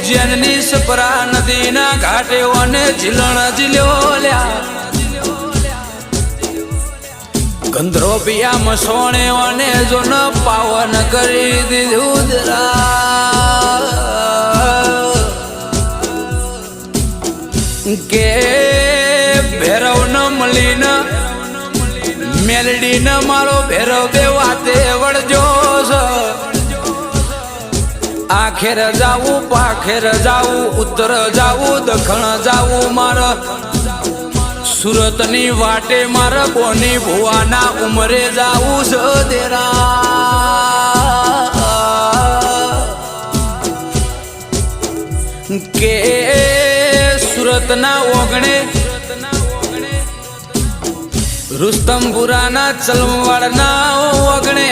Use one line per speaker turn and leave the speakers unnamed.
ઉજ્જૈનની સપરા નદીના ઘાટે અને ઝીલણ ઝીલ્યો લ્યા ગંધરો પિયા મસોણે અને જોન પાવન કરી દીધું કે ભેરવ ન મળીને મેલડી ન મારો ભેરવ બે વાતે વળજો આખેર જાવું પાખેર જાવું ઉત્તર જાવું દખણ જાવું મારા સુરત ની વાટે મારા બોની ભુવાના ઉમરે જાવું સદેરા કે સુરત ના ઓગણે રુસ્તમપુરા ના ચલમવાડ ના ઓગણે